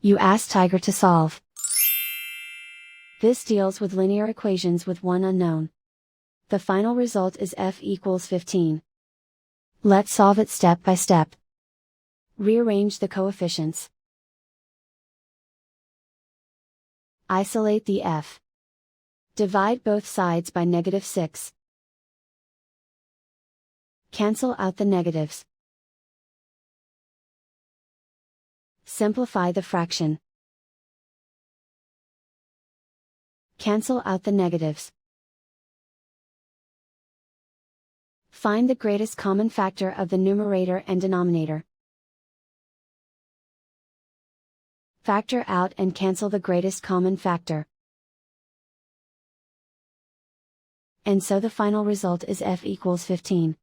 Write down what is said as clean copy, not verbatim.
You ask Tiger to solve. This deals with linear equations with one unknown. The final result is f equals 15. Let's solve it step by step. Rearrange the coefficients. Isolate the f. Divide both sides by -6. Cancel out the negatives. Simplify the fraction. Cancel out the negatives. Find the greatest common factor of the numerator and denominator. Factor out and cancel the greatest common factor. And so the final result is f equals 15.